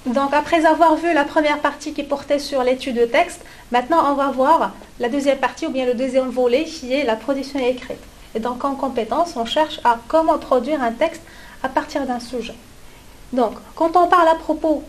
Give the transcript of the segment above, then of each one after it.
Donc, après avoir vu la première partie qui portait sur l'étude de texte, maintenant on va voir la deuxième partie ou bien le deuxième volet qui est la production écrite. Et donc, en compétence, on cherche à comment produire un texte à partir d'un sujet. Donc, quand on parle à propos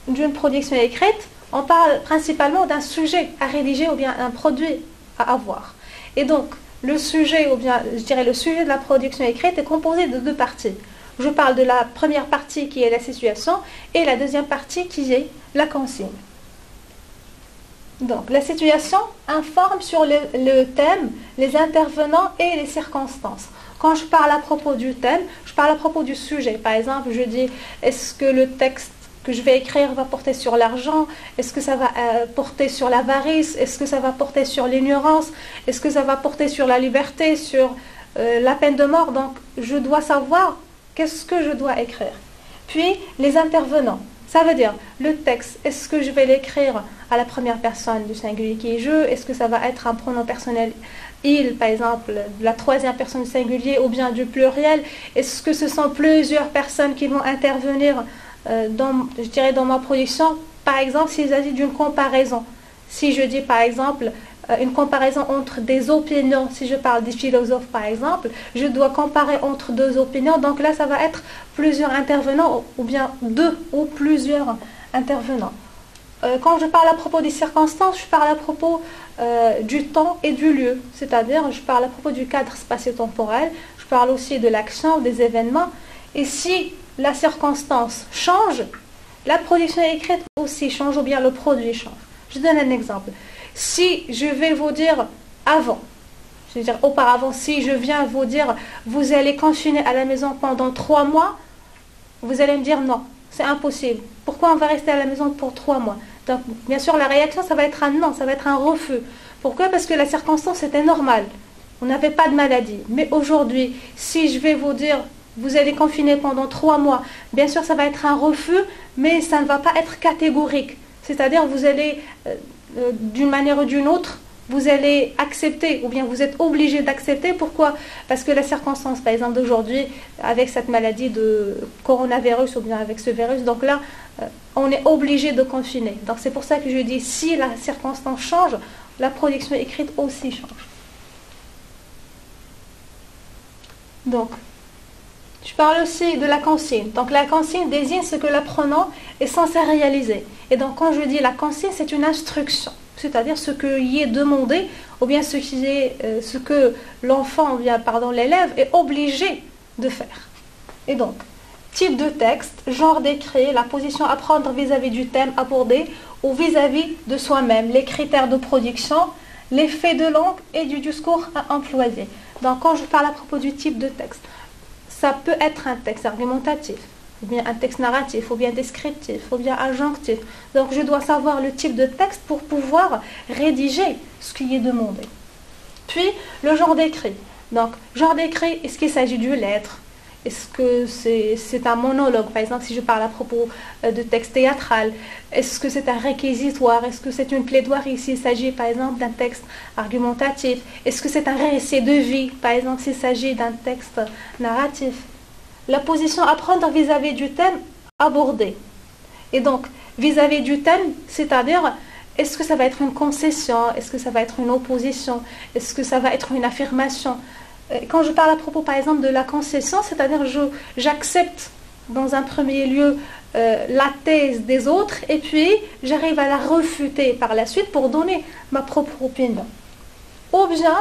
d'une production écrite, on parle principalement d'un sujet à rédiger ou bien un produit à avoir. Et donc, le sujet, ou bien je dirais le sujet de la production écrite est composé de deux parties. Je parle de la première partie qui est la situation et la deuxième partie qui est la consigne. Donc, la situation informe sur le thème, les intervenants et les circonstances. Quand je parle à propos du thème, je parle à propos du sujet. Par exemple, je dis, est-ce que le texte que je vais écrire va porter sur l'argent? Est-ce que ça va porter sur l'avarice? Est-ce que ça va porter sur l'ignorance? Est-ce que ça va porter sur la liberté, sur la peine de mort? Donc, je dois savoir qu'est-ce que je dois écrire. Puis, les intervenants. Ça veut dire, le texte, est-ce que je vais l'écrire à la première personne du singulier qui est je? Est-ce que ça va être un pronom personnel il, par exemple, de la troisième personne du singulier ou bien du pluriel? Est-ce que ce sont plusieurs personnes qui vont intervenir je dirais dans ma production? Par exemple, s'il s'agit d'une comparaison. Si je dis, par exemple, une comparaison entre des opinions, si je parle des philosophes, par exemple, je dois comparer entre deux opinions. Donc là, ça va être plusieurs intervenants ou bien deux ou plusieurs intervenants. Quand je parle à propos des circonstances, je parle à propos du temps et du lieu. C'est-à-dire, je parle à propos du cadre spatio-temporel, je parle aussi de l'action, des événements. Et si la circonstance change, la production écrite aussi change ou bien le produit change. Je donne un exemple. Si je vais vous dire avant, je veux dire auparavant, si je viens vous dire vous allez confiner à la maison pendant 3 mois, vous allez me dire non, c'est impossible. Pourquoi on va rester à la maison pour 3 mois? Donc, bien sûr, la réaction, ça va être un non, ça va être un refus. Pourquoi? Parce que la circonstance était normale. On n'avait pas de maladie. Mais aujourd'hui, si je vais vous dire vous allez confiner pendant 3 mois, bien sûr, ça va être un refus, mais ça ne va pas être catégorique. C'est-à-dire, vous allez, d'une manière ou d'une autre, vous allez accepter, ou bien vous êtes obligé d'accepter. Pourquoi? Parce que la circonstance, par exemple, d'aujourd'hui, avec cette maladie de coronavirus, ou bien avec ce virus, donc là, on est obligé de confiner. Donc c'est pour ça que je dis, si la circonstance change, la production écrite aussi change. Donc, je parle aussi de la consigne. Donc la consigne désigne ce que l'apprenant est censé réaliser. Et donc quand je dis la consigne, c'est une instruction. C'est-à-dire ce qui est demandé, ou bien ce que l'enfant, ou bien, l'élève est obligé de faire. Et donc, type de texte, genre d'écrit, la position à prendre vis-à-vis du thème abordé ou vis-à-vis de soi-même, les critères de production, l'effet de langue et du discours à employer. Donc quand je parle à propos du type de texte, ça peut être un texte argumentatif, ou bien un texte narratif, ou bien descriptif, ou bien adjonctif. Donc je dois savoir le type de texte pour pouvoir rédiger ce qui est demandé. Puis le genre d'écrit. Donc genre d'écrit, est-ce qu'il s'agit d'une lettre? Est-ce que c'est un monologue? Par exemple, si je parle à propos de texte théâtral, est-ce que c'est un réquisitoire? Est-ce que c'est une plaidoirie s'il s'agit, par exemple, d'un texte argumentatif? Est-ce que c'est un récit de vie, par exemple, s'il s'agit d'un texte narratif? La position à prendre vis-à-vis du thème abordé. Et donc, vis-à-vis du thème, c'est-à-dire, est-ce que ça va être une concession? Est-ce que ça va être une opposition? Est-ce que ça va être une affirmation? Quand je parle à propos, par exemple, de la concession, c'est-à-dire j'accepte dans un premier lieu la thèse des autres et puis j'arrive à la refuter par la suite pour donner ma propre opinion. Ou bien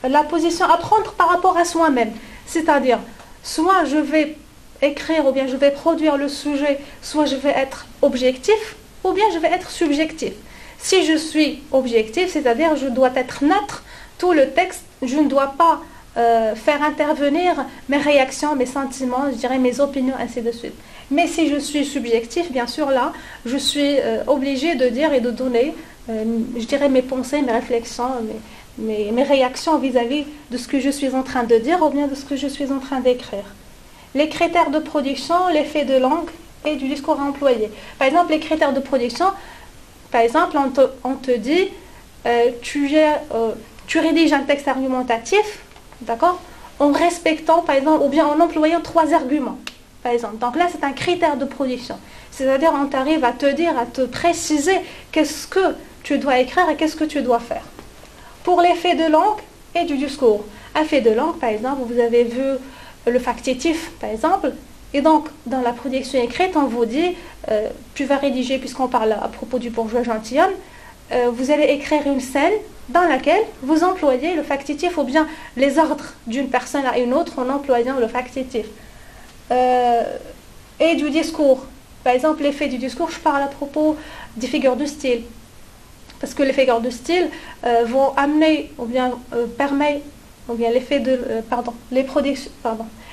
la position à prendre par rapport à soi-même, c'est-à-dire soit je vais écrire ou bien je vais produire le sujet, soit je vais être objectif ou bien je vais être subjectif. Si je suis objectif, c'est-à-dire je dois être neutre, tout le texte, je ne dois pas faire intervenir mes réactions, mes sentiments, je dirais mes opinions, ainsi de suite. Mais si je suis subjectif, bien sûr, là, je suis obligée de dire et de donner, je dirais, mes pensées, mes réflexions, mes réactions vis-à-vis de ce que je suis en train de dire ou bien de ce que je suis en train d'écrire. Les critères de production, l'effet de langue et du discours à employer. Par exemple, les critères de production, par exemple, on te dit, tu rédiges un texte argumentatif, d'accord, en respectant, par exemple, ou bien en employant 3 arguments. par exemple. Donc là, c'est un critère de production. C'est-à-dire, on t'arrive à te dire, à te préciser qu'est-ce que tu dois écrire et qu'est-ce que tu dois faire. Pour les faits de langue et du discours. Un fait de langue, par exemple, vous avez vu le factitif, par exemple. Et donc, dans la production écrite, on vous dit, tu vas rédiger, puisqu'on parle à propos du bourgeois gentilhomme, vous allez écrire une scène dans laquelle vous employez le factitif ou bien les ordres d'une personne à une autre en employant le factitif. Et du discours. Par exemple, l'effet du discours, je parle à propos des figures de style. Parce que les figures de style vont amener ou bien permettre, ou bien l'effet de,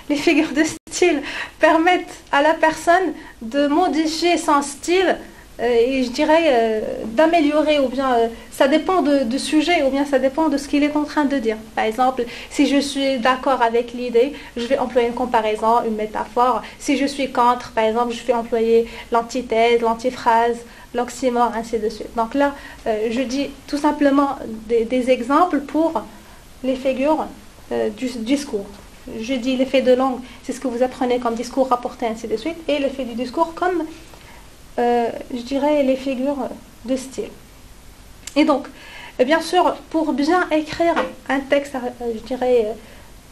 les figures de style permettent à la personne de modifier son style et je dirais d'améliorer ou bien ça dépend du sujet ou bien ça dépend de ce qu'il est en train de dire. Par exemple, si je suis d'accord avec l'idée, je vais employer une comparaison, une métaphore. Si je suis contre, par exemple, je vais employer l'antithèse, l'antiphrase, l'oxymore, ainsi de suite. Donc là, je dis tout simplement des exemples pour les figures du discours. Je dis l'effet de langue, c'est ce que vous apprenez comme discours rapporté, ainsi de suite, et l'effet du discours comme je dirais les figures de style. Et donc, bien sûr, pour bien écrire un texte, je dirais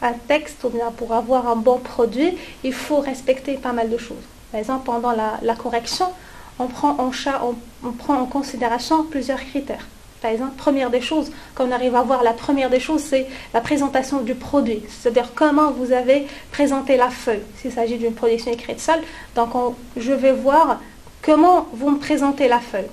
un texte, ou bien pour avoir un bon produit, il faut respecter pas mal de choses. Par exemple, pendant la correction, on prend en considération plusieurs critères. Par exemple, première des choses, quand on arrive à voir la première des choses, c'est la présentation du produit. C'est-à-dire comment vous avez présenté la feuille, s'il s'agit d'une production écrite seule. Donc, je vais voir comment vous me présentez la feuille.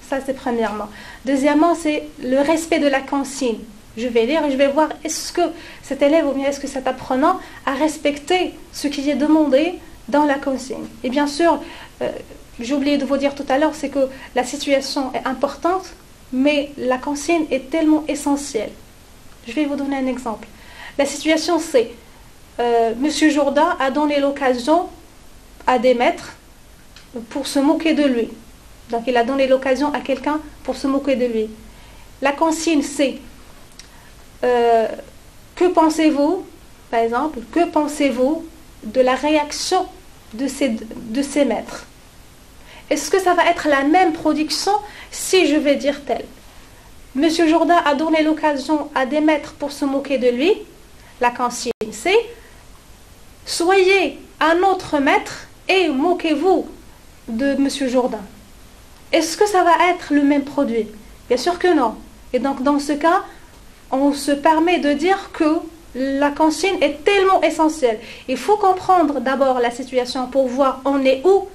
Ça, c'est premièrement. Deuxièmement, c'est le respect de la consigne. Je vais lire et je vais voir est-ce que cet élève ou bien est-ce que cet apprenant a respecté ce qui est demandé dans la consigne. Et bien sûr, j'ai oublié de vous dire tout à l'heure, c'est que la situation est importante, mais la consigne est tellement essentielle. Je vais vous donner un exemple. La situation, c'est Monsieur Jourdain a donné l'occasion à des maîtres pour se moquer de lui. Donc, il a donné l'occasion à quelqu'un pour se moquer de lui. La consigne, c'est que pensez-vous, par exemple, que pensez-vous de la réaction de ces maîtres? Est-ce que ça va être la même production si je vais dire tel? Monsieur Jourdain a donné l'occasion à des maîtres pour se moquer de lui. La consigne, c'est soyez un autre maître et moquez-vous de Monsieur Jourdain. Est-ce que ça va être le même produit? Bien sûr que non. Et donc, dans ce cas, on se permet de dire que la consigne est tellement essentielle. Il faut comprendre d'abord la situation pour voir on est où.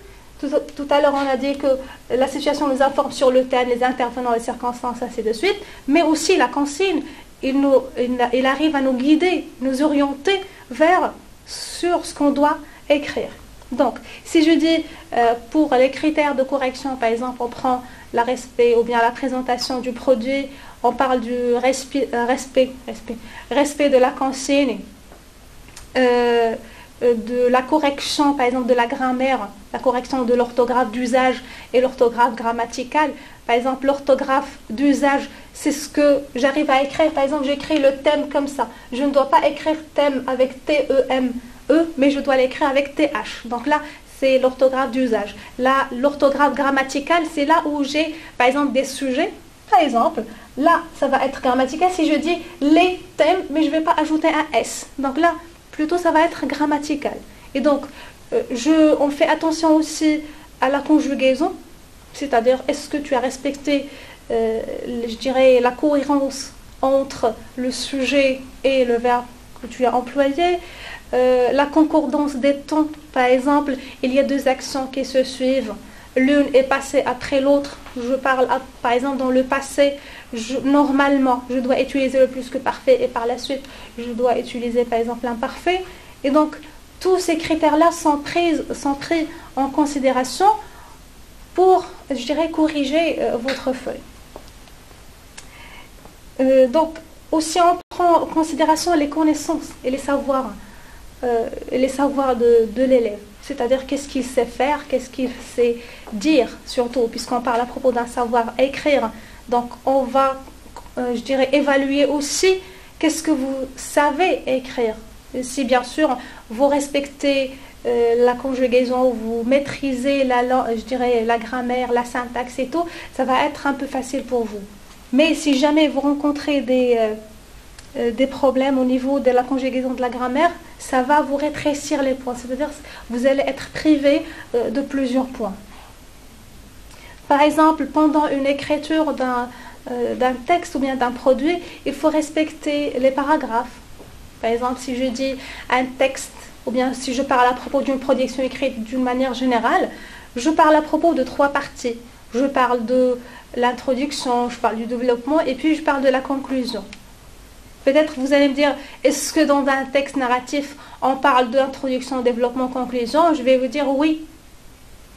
Tout à l'heure, on a dit que la situation nous informe sur le thème, les intervenants, les circonstances, ainsi de suite. Mais aussi, la consigne, il arrive à nous guider, nous orienter sur ce qu'on doit écrire. Donc, si je dis pour les critères de correction, par exemple, on prend le respect ou bien la présentation du produit, on parle du respect de la consigne, de la correction, par exemple, de la grammaire, la correction de l'orthographe d'usage et l'orthographe grammaticale. Par exemple, l'orthographe d'usage, c'est ce que j'arrive à écrire. Par exemple, j'écris le thème comme ça. Je ne dois pas écrire thème avec T-E-M-E, mais je dois l'écrire avec T-H. Donc là, c'est l'orthographe d'usage. Là, l'orthographe grammaticale, c'est là où j'ai, par exemple, des sujets. Par exemple, là, ça va être grammatical si je dis les thèmes, mais je ne vais pas ajouter un S. Donc là, plutôt, ça va être grammatical. Et donc, on fait attention aussi à la conjugaison, c'est-à-dire, est-ce que tu as respecté, je dirais, la cohérence entre le sujet et le verbe que tu as employé, la concordance des temps. Par exemple, il y a deux actions qui se suivent. L'une est passée après l'autre. Je parle, par exemple, dans le passé, normalement, je dois utiliser le plus que parfait et par la suite, je dois utiliser, par exemple, l'imparfait. Et donc, tous ces critères-là sont pris en considération pour, je dirais, corriger votre feuille. Donc, aussi, on prend en considération les connaissances et les savoirs de l'élève. C'est-à-dire qu'est-ce qu'il sait faire, qu'est-ce qu'il sait dire, surtout, puisqu'on parle à propos d'un savoir écrire. Donc, on va, je dirais, évaluer aussi qu'est-ce que vous savez écrire. Si, bien sûr, vous respectez la conjugaison, vous maîtrisez je dirais la grammaire, la syntaxe et tout, ça va être un peu facile pour vous. Mais si jamais vous rencontrez des problèmes au niveau de la conjugaison de la grammaire, ça va vous rétrécir les points, c'est-à-dire que vous allez être privé de plusieurs points. Par exemple, pendant une écriture d'un texte ou bien d'un produit, il faut respecter les paragraphes. Par exemple, si je dis un texte, ou bien si je parle à propos d'une production écrite d'une manière générale, je parle à propos de 3 parties. Je parle de l'introduction, je parle du développement et puis je parle de la conclusion. Peut-être vous allez me dire, est-ce que dans un texte narratif, on parle d'introduction, développement, conclusion? Je vais vous dire oui.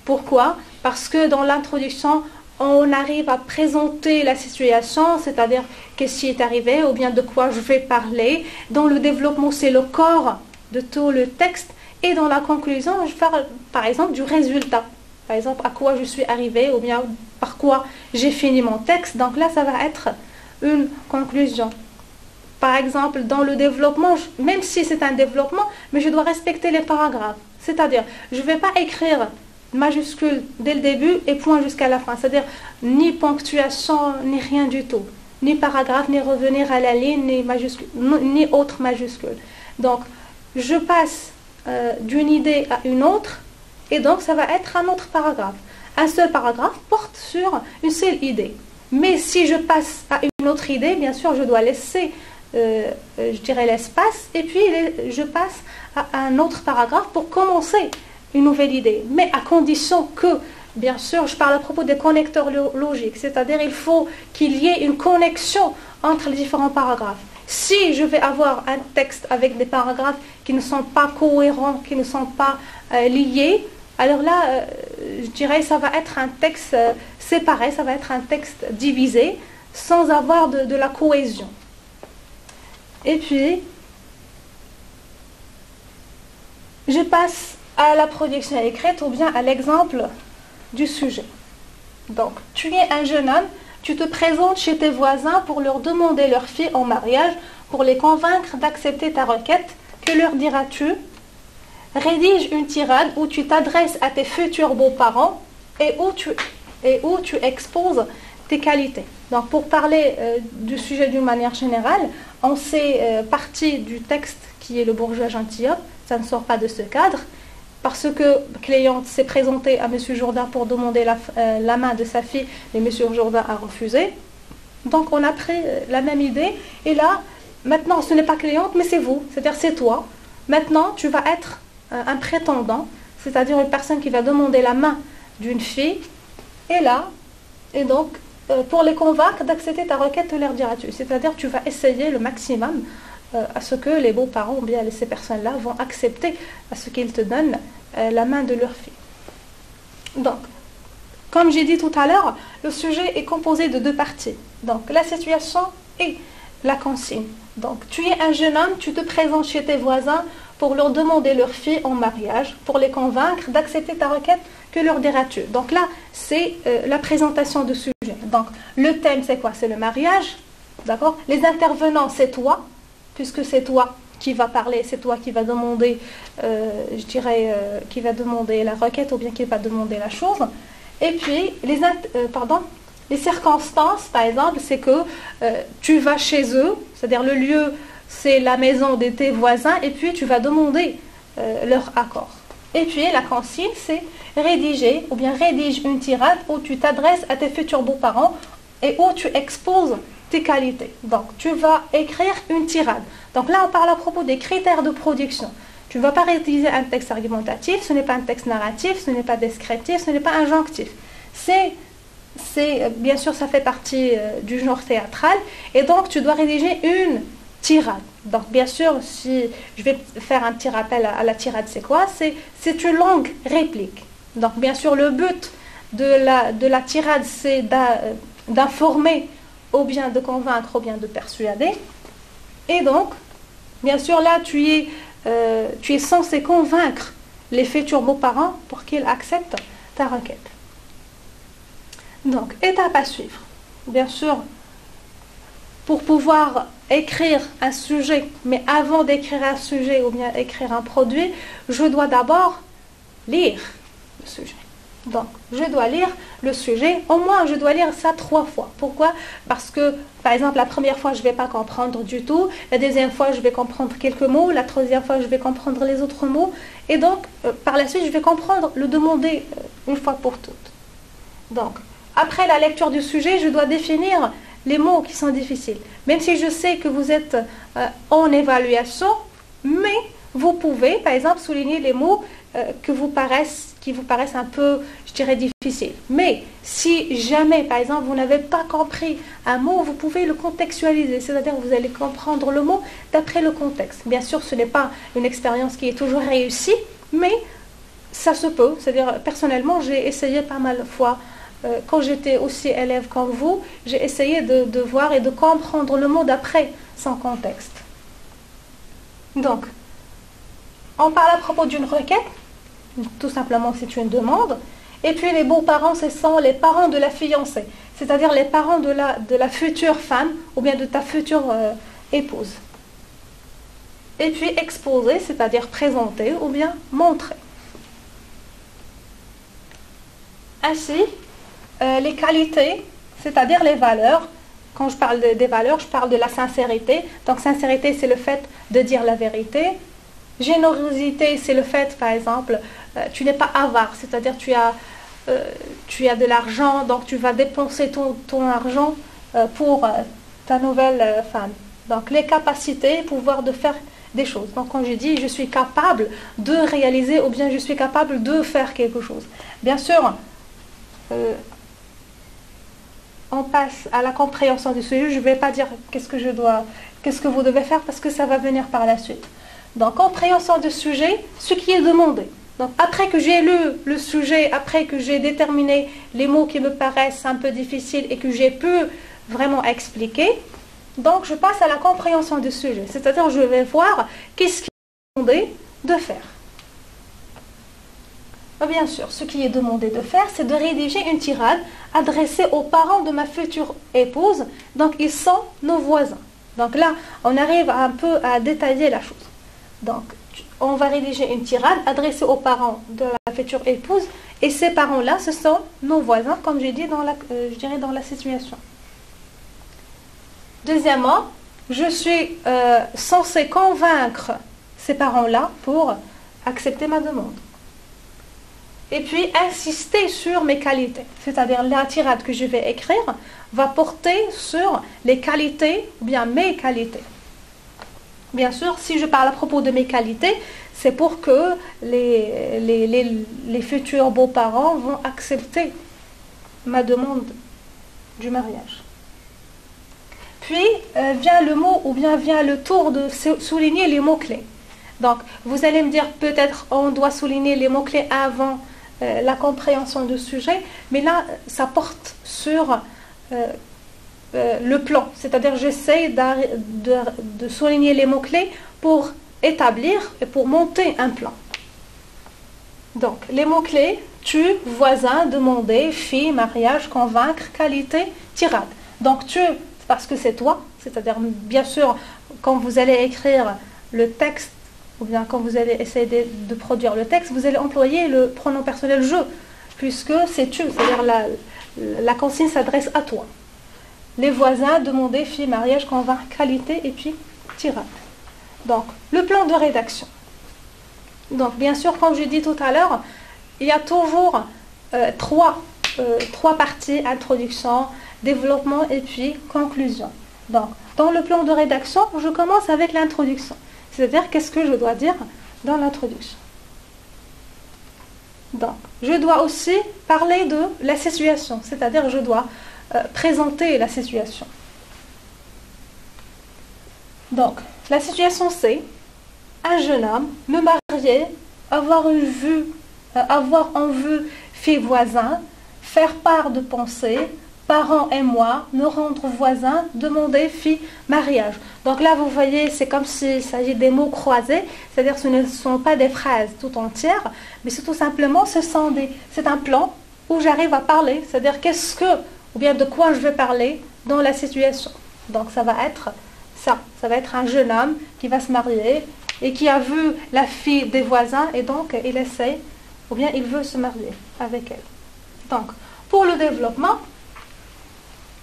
Pourquoi? Parce que dans l'introduction, on arrive à présenter la situation, c'est-à-dire qu'est-ce qui est arrivé ou bien de quoi je vais parler. Dans le développement, c'est le corps de tout le texte. Et dans la conclusion, je parle par exemple du résultat. Par exemple, à quoi je suis arrivé ou bien par quoi j'ai fini mon texte. Donc là, ça va être une conclusion. Par exemple, dans le développement, même si c'est un développement, mais je dois respecter les paragraphes. C'est-à-dire, je ne vais pas écrire majuscule dès le début et point jusqu'à la fin. C'est-à-dire, ni ponctuation, ni rien du tout. Ni paragraphe, ni revenir à la ligne, ni majuscule, ni autre majuscule. Donc, je passe d'une idée à une autre, et donc ça va être un autre paragraphe. Un seul paragraphe porte sur une seule idée. Mais si je passe à une autre idée, bien sûr, je dois laisser, je dirais, l'espace, et puis je passe à un autre paragraphe pour commencer une nouvelle idée. Mais à condition que, bien sûr, je parle à propos des connecteurs logiques, c'est-à-dire il faut qu'il y ait une connexion entre les différents paragraphes. Si je vais avoir un texte avec des paragraphes qui ne sont pas cohérents, qui ne sont pas liés, alors là, je dirais, ça va être un texte séparé, ça va être un texte divisé, sans avoir de la cohésion. Et puis, je passe à la production écrite ou bien à l'exemple du sujet. Donc, tu es un jeune homme, tu te présentes chez tes voisins pour leur demander leur fille en mariage, pour les convaincre d'accepter ta requête. Que leur diras-tu? Rédige une tirade où tu t'adresses à tes futurs beaux-parents et où tu exposes tes qualités. Donc, pour parler du sujet d'une manière générale, on sait partie du texte qui est le bourgeois gentilhomme, ça ne sort pas de ce cadre, parce que Cléante s'est présentée à M. Jourdain pour demander la main de sa fille, et M. Jourdain a refusé. Donc, on a pris la même idée, et là, maintenant, ce n'est pas Cléante, mais c'est vous, c'est-à-dire c'est toi. Maintenant, tu vas être un prétendant, c'est-à-dire une personne qui va demander la main d'une fille, et donc, pour les convaincre d'accepter ta requête, te leur diras-tu. C'est-à-dire, tu vas essayer le maximum à ce que les beaux-parents, ou bien ces personnes-là, vont accepter à ce qu'ils te donnent la main de leur fille. Donc, comme j'ai dit tout à l'heure, le sujet est composé de 2 parties. Donc, la situation et la consigne. Donc, tu es un jeune homme, tu te présentes chez tes voisins pour leur demander leur fille en mariage, pour les convaincre d'accepter ta requête, que leur diras-tu? Donc là, c'est la présentation de sujet. Donc, le thème, c'est quoi? C'est le mariage, d'accord? Les intervenants, c'est toi, puisque c'est toi qui va parler, c'est toi qui va demander, qui va demander la requête ou bien qui va demander la chose. Et puis, les circonstances, par exemple, c'est que tu vas chez eux, c'est-à-dire le lieu, c'est la maison de tes voisins, et puis tu vas demander leur accord. Et puis, la consigne, c'est rédiger, ou bien rédige une tirade où tu t'adresses à tes futurs beaux-parents et où tu exposes tes qualités. Donc, tu vas écrire une tirade. Donc là, on parle à propos des critères de production. Tu ne vas pas rédiger un texte argumentatif, ce n'est pas un texte narratif, ce n'est pas descriptif, ce n'est pas injonctif. Bien sûr, ça fait partie du genre théâtral, et donc tu dois rédiger une tirade. Donc, bien sûr, si je vais faire un petit rappel à la tirade, c'est quoi? C'est une longue réplique. Donc, bien sûr, le but de la tirade, c'est d'informer, ou bien de convaincre, ou bien de persuader. Et donc, bien sûr, là, tu es censé convaincre les futurs beaux-parents pour qu'ils acceptent ta requête. Donc, étape à suivre. Bien sûr, pour pouvoir écrire un sujet, mais avant d'écrire un sujet ou bien écrire un produit, je dois d'abord lire le sujet. Donc, je dois lire le sujet, au moins je dois lire ça 3 fois. Pourquoi? Parce que, par exemple, la première fois, je ne vais pas comprendre du tout, la deuxième fois, je vais comprendre quelques mots, la troisième fois, je vais comprendre les autres mots, et donc, par la suite, je vais comprendre le demander une fois pour toutes. Donc, après la lecture du sujet, je dois définir les mots qui sont difficiles. Même si je sais que vous êtes en évaluation, mais vous pouvez, par exemple, souligner les mots qui vous paraissent un peu, je dirais, difficiles. Mais si jamais, par exemple, vous n'avez pas compris un mot, vous pouvez le contextualiser, c'est-à-dire que vous allez comprendre le mot d'après le contexte. Bien sûr, ce n'est pas une expérience qui est toujours réussie, mais ça se peut. C'est-à-dire, personnellement, j'ai essayé pas mal de fois, quand j'étais aussi élève comme vous, j'ai essayé de voir et de comprendre le mot d'après son contexte. Donc, on parle à propos d'une requête. Tout simplement, c'est une demande. Et puis, les beaux-parents, ce sont les parents de la fiancée, c'est-à-dire les parents de la future femme ou bien de ta future épouse. Et puis, exposer, c'est-à-dire présenter ou bien montrer. Ainsi, les qualités, c'est-à-dire les valeurs. Quand je parle des valeurs, je parle de la sincérité. Donc, sincérité, c'est le fait de dire la vérité. Générosité, c'est le fait, par exemple, tu n'es pas avare, c'est-à-dire tu as de l'argent, donc tu vas dépenser ton argent pour ta nouvelle femme. Donc les capacités, pouvoir de faire des choses. Donc quand je dis je suis capable de réaliser ou bien je suis capable de faire quelque chose. Bien sûr, on passe à la compréhension du sujet. Je ne vais pas dire qu'est-ce que vous devez faire parce que ça va venir par la suite. Donc, compréhension du sujet, ce qui est demandé. Donc, après que j'ai lu le sujet, après que j'ai déterminé les mots qui me paraissent un peu difficiles et que j'ai pu vraiment expliquer, donc je passe à la compréhension du sujet. C'est-à-dire, je vais voir qu'est-ce qui est demandé de faire. Bien sûr, ce qui est demandé de faire, c'est de rédiger une tirade adressée aux parents de ma future épouse. Donc, ils sont nos voisins. Donc là, on arrive un peu à détailler la chose. Donc, on va rédiger une tirade adressée aux parents de la future épouse. Et ces parents-là, ce sont nos voisins, comme j'ai dit je dirais dans la situation. Deuxièmement, je suis censée convaincre ces parents-là pour accepter ma demande. Et puis, insister sur mes qualités. C'est-à-dire, la tirade que je vais écrire va porter sur les qualités, ou bien mes qualités. Bien sûr, si je parle à propos de mes qualités, c'est pour que les futurs beaux-parents vont accepter ma demande du mariage. Puis, vient le mot, ou bien vient le tour de souligner les mots-clés. Donc, vous allez me dire, peut-être on doit souligner les mots-clés avant la compréhension du sujet, mais là, ça porte sur le plan. C'est-à-dire, j'essaie de souligner les mots-clés pour établir et pour monter un plan. Donc, les mots-clés, tu, voisin, demander, fille, mariage, convaincre, qualité, tirade. Donc, tu, parce que c'est toi, c'est-à-dire, bien sûr, quand vous allez écrire le texte, ou bien quand vous allez essayer de produire le texte, vous allez employer le pronom personnel « je », puisque c'est tu, c'est-à-dire la consigne s'adresse à toi. Les voisins, demander, fille, mariage, convaincre, qualité, et puis tirade. Donc, le plan de rédaction. Donc, bien sûr, comme je dit tout à l'heure, il y a toujours trois parties, introduction, développement et puis conclusion. Donc, dans le plan de rédaction, je commence avec l'introduction. C'est-à-dire, qu'est-ce que je dois dire dans l'introduction. Donc, je dois aussi parler de la situation, c'est-à-dire, je dois présenter la situation. Donc, la situation c'est un jeune homme, me marier, avoir en vue fille voisin, faire part de pensée, parents et moi, me rendre voisin, demander fille mariage. Donc là, vous voyez, c'est comme s'il s'agit des mots croisés, c'est-à-dire que ce ne sont pas des phrases tout entières, mais c'est tout simplement, c'est un plan où j'arrive à parler, c'est-à-dire ou bien de quoi je vais parler dans la situation. Donc ça va être ça va être un jeune homme qui va se marier et qui a vu la fille des voisins et donc il essaie, ou bien il veut se marier avec elle. Donc, pour le développement,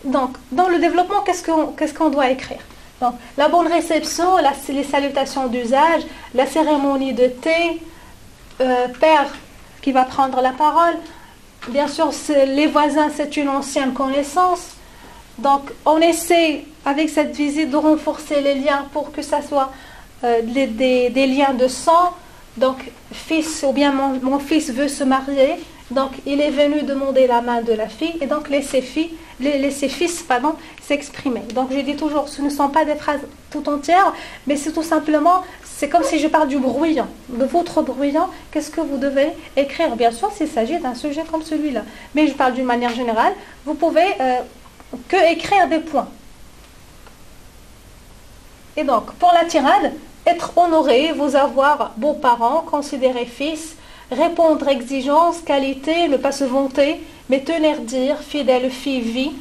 donc, dans le développement, qu'est-ce qu'on doit écrire? Donc, la bonne réception, les salutations d'usage, la cérémonie de thé, père qui va prendre la parole. Bien sûr, les voisins, c'est une ancienne connaissance. Donc, on essaie, avec cette visite, de renforcer les liens pour que ça soit des liens de sang. Donc, fils, ou bien mon fils veut se marier. Donc, il est venu demander la main de la fille et donc laisser fils s'exprimer. Donc, je dis toujours, ce ne sont pas des phrases tout entières, mais c'est tout simplement, c'est comme si je parle du brouillon, de votre brouillon, qu'est-ce que vous devez écrire? Bien sûr, s'il s'agit d'un sujet comme celui-là. Mais je parle d'une manière générale, vous pouvez que écrire des points. Et donc, pour la tirade, être honoré, vous avoir beaux-parents, considérer fils, répondre exigences, qualité, ne pas se vanter, mais tenir dire, fidèle fille vie.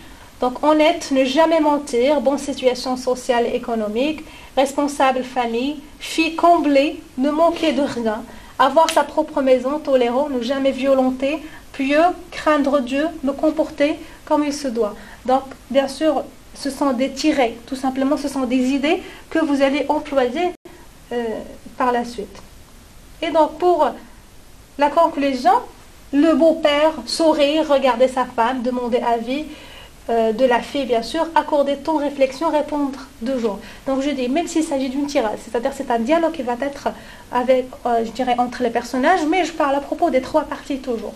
Donc honnête, ne jamais mentir, bonne situation sociale et économique, responsable famille, fille comblée, ne manquer de rien, avoir sa propre maison, tolérant, ne jamais violenter, pieux, craindre Dieu, me comporter comme il se doit. Donc bien sûr, ce sont des tirets, tout simplement ce sont des idées que vous allez employer par la suite. Et donc pour la conclusion, le beau-père, sourire, regarder sa femme, demander avis de la fille, bien sûr, accorder ton réflexion, répondre 2 jours. Donc je dis, même s'il s'agit d'une tirade, c'est-à-dire c'est un dialogue qui va être avec, je dirais, entre les personnages, mais je parle à propos des 3 parties toujours.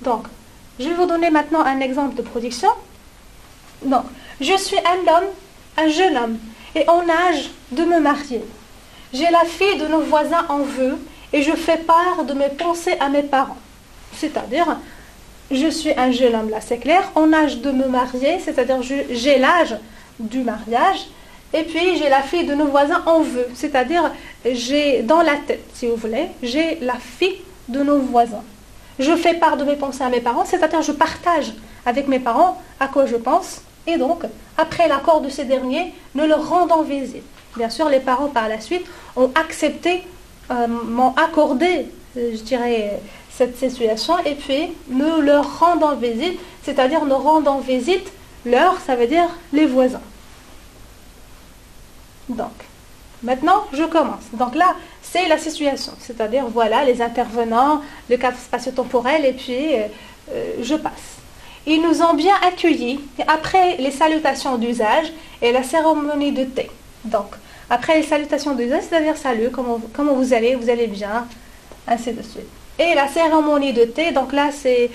Donc, je vais vous donner maintenant un exemple de production. Donc, je suis un jeune homme, et en âge de me marier. J'ai la fille de nos voisins en vue, et je fais part de mes pensées à mes parents. C'est-à-dire, je suis un jeune homme, là c'est clair, en âge de me marier, c'est-à-dire j'ai l'âge du mariage, et puis j'ai la fille de nos voisins en vue, c'est-à-dire j'ai dans la tête, si vous voulez, j'ai la fille de nos voisins. Je fais part de mes pensées à mes parents, c'est-à-dire je partage avec mes parents à quoi je pense, et donc, après l'accord de ces derniers, ne leur rendant visite. Bien sûr, les parents par la suite ont accepté, m'ont accordé, je dirais, cette situation, et puis nous leur rendons visite, c'est-à-dire nous rendons visite, ça veut dire les voisins. Donc, maintenant, je commence. Donc là, c'est la situation, c'est-à-dire, voilà, les intervenants, le cadre spatio-temporel, et puis je passe. Ils nous ont bien accueillis après les salutations d'usage et la cérémonie de thé. Donc, après les salutations d'usage, c'est-à-dire salut, comment vous allez bien, ainsi de suite. Et la cérémonie de thé, donc là, c'est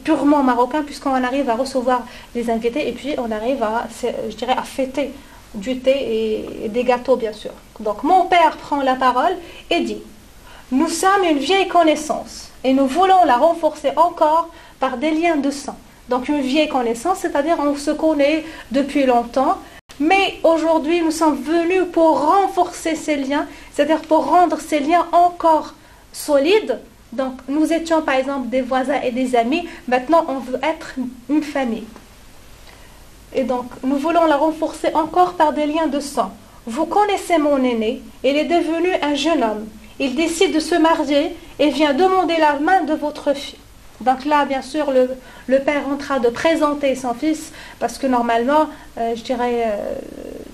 purement marocain, puisqu'on arrive à recevoir les invités et puis on arrive à, je dirais, à fêter du thé et des gâteaux, bien sûr. Donc, mon père prend la parole et dit: nous sommes une vieille connaissance et nous voulons la renforcer encore par des liens de sang. Donc, une vieille connaissance, c'est-à-dire on se connaît depuis longtemps, mais aujourd'hui, nous sommes venus pour renforcer ces liens, c'est-à-dire pour rendre ces liens encore solides. Donc, nous étions par exemple des voisins et des amis, maintenant on veut être une famille. Et donc, nous voulons la renforcer encore par des liens de sang. Vous connaissez mon aîné, il est devenu un jeune homme. Il décide de se marier et vient demander la main de votre fille. Donc là, bien sûr, le père est en train de présenter son fils, parce que normalement, je dirais,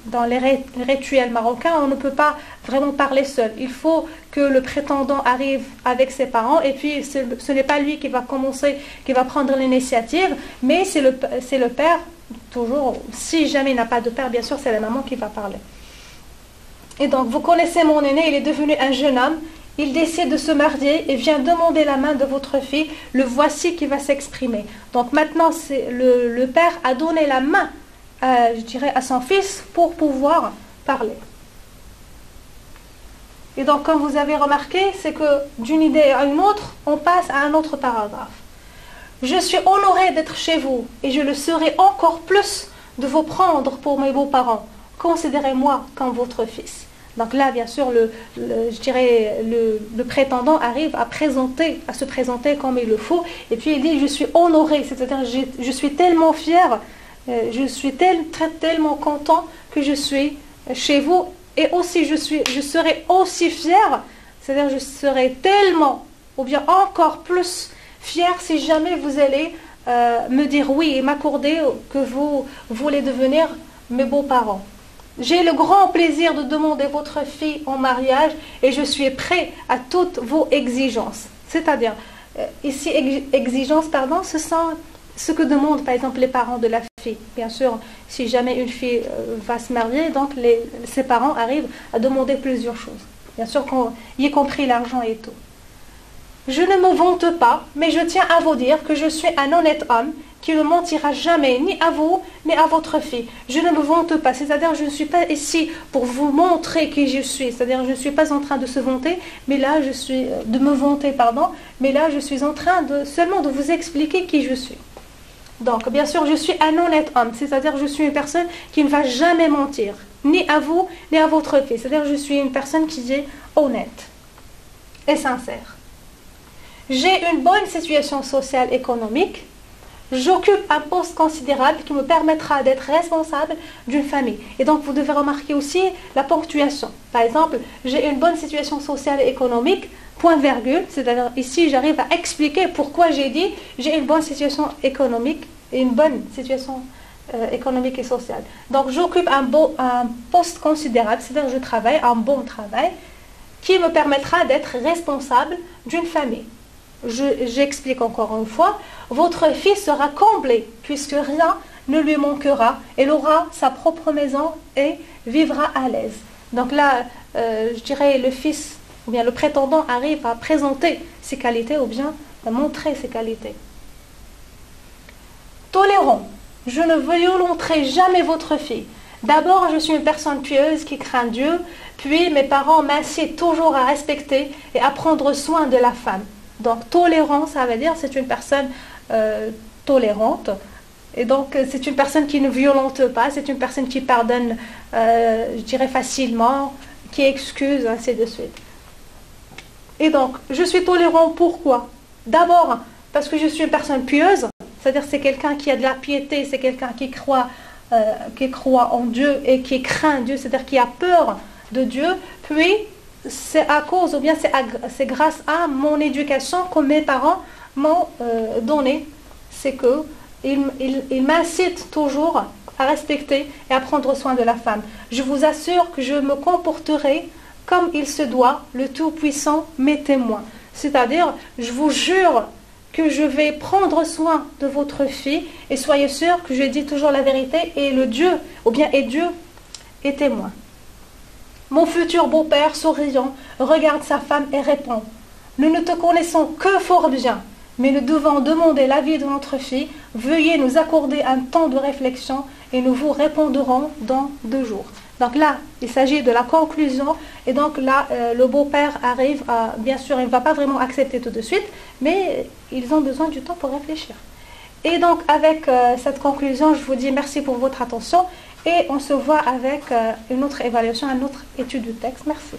dans les rituels marocains, on ne peut pas vraiment parler seul. Il faut que le prétendant arrive avec ses parents, et puis ce n'est pas lui qui va commencer, qui va prendre l'initiative, mais c'est le père, toujours, si jamais il n'a pas de père, bien sûr, c'est la maman qui va parler. Et donc, vous connaissez mon aîné, il est devenu un jeune homme, il décide de se marier et vient demander la main de votre fille, le voici qui va s'exprimer. Donc maintenant, le père a donné la main, je dirais, à son fils pour pouvoir parler. Et donc, comme vous avez remarqué, c'est que d'une idée à une autre, on passe à un autre paragraphe. Je suis honorée d'être chez vous et je le serai encore plus de vous prendre pour mes beaux-parents. Considérez-moi comme votre fils. Donc là, bien sûr, je dirais, le prétendant arrive à se présenter comme il le faut. Et puis il dit, je suis honoré, c'est-à-dire je suis tellement fier, je suis tellement content que je suis chez vous, et aussi je serai aussi fière, c'est-à-dire je serai tellement, ou bien encore plus fière si jamais vous allez me dire oui et m'accorder que vous voulez devenir mes beaux-parents. J'ai le grand plaisir de demander votre fille en mariage et je suis prêt à toutes vos exigences. C'est-à-dire, ici, exigences, pardon, ce sont ce que demandent par exemple les parents de la fille. Bien sûr, si jamais une fille va se marier, donc ses parents arrivent à demander plusieurs choses. Bien sûr, y compris l'argent et tout. Je ne me vante pas, mais je tiens à vous dire que je suis un honnête homme qui ne mentira jamais ni à vous ni à votre fille. Je ne me vante pas, c'est-à-dire je ne suis pas ici pour vous montrer qui je suis, c'est-à-dire je ne suis pas en train de se vanter, mais là je suis de me vanter, pardon, mais là je suis en train seulement de vous expliquer qui je suis. Donc bien sûr je suis un honnête homme, c'est-à-dire je suis une personne qui ne va jamais mentir, ni à vous ni à votre fille, c'est-à-dire je suis une personne qui est honnête et sincère. J'ai une bonne situation sociale économique. J'occupe un poste considérable qui me permettra d'être responsable d'une famille. Et donc, vous devez remarquer aussi la ponctuation. Par exemple, j'ai une bonne situation sociale et économique, point virgule. C'est-à-dire, ici, j'arrive à expliquer pourquoi j'ai dit j'ai une bonne situation économique et une bonne situation économique et sociale. Donc, j'occupe un poste considérable, c'est-à-dire je travaille un bon travail qui me permettra d'être responsable d'une famille. J'explique encore une fois, votre fille sera comblée puisque rien ne lui manquera. Elle aura sa propre maison et vivra à l'aise. Donc là, je dirais le fils ou bien le prétendant arrive à présenter ses qualités ou bien à montrer ses qualités. Tolérant, je ne violenterai jamais votre fille. D'abord, je suis une personne pieuse qui craint Dieu, puis mes parents m'incitent toujours à respecter et à prendre soin de la femme. Donc, tolérant, ça veut dire c'est une personne tolérante. Et donc, c'est une personne qui ne violente pas, c'est une personne qui pardonne, je dirais, facilement, qui excuse, ainsi de suite. Et donc, je suis tolérant, pourquoi? D'abord, parce que je suis une personne pieuse, c'est-à-dire c'est quelqu'un qui a de la piété, c'est quelqu'un qui croit en Dieu et qui craint Dieu, c'est-à-dire qui a peur de Dieu, puis c'est à cause, ou bien c'est grâce à mon éducation que mes parents m'ont donnée. C'est qu'ils m'incitent toujours à respecter et à prendre soin de la femme. Je vous assure que je me comporterai comme il se doit, le Tout-Puissant m'est témoin. C'est-à-dire, je vous jure que je vais prendre soin de votre fille et soyez sûr que je dis toujours la vérité et Dieu est témoin. Mon futur beau-père, souriant, regarde sa femme et répond « Nous ne te connaissons que fort bien, mais nous devons demander l'avis de notre fille. Veuillez nous accorder un temps de réflexion et nous vous répondrons dans 2 jours. » Donc là, il s'agit de la conclusion. Et donc là, le beau-père arrive à... Bien sûr, il ne va pas vraiment accepter tout de suite, mais ils ont besoin du temps pour réfléchir. Et donc, avec cette conclusion, je vous dis merci pour votre attention. Et on se voit avec une autre évaluation, une autre étude du texte. Merci.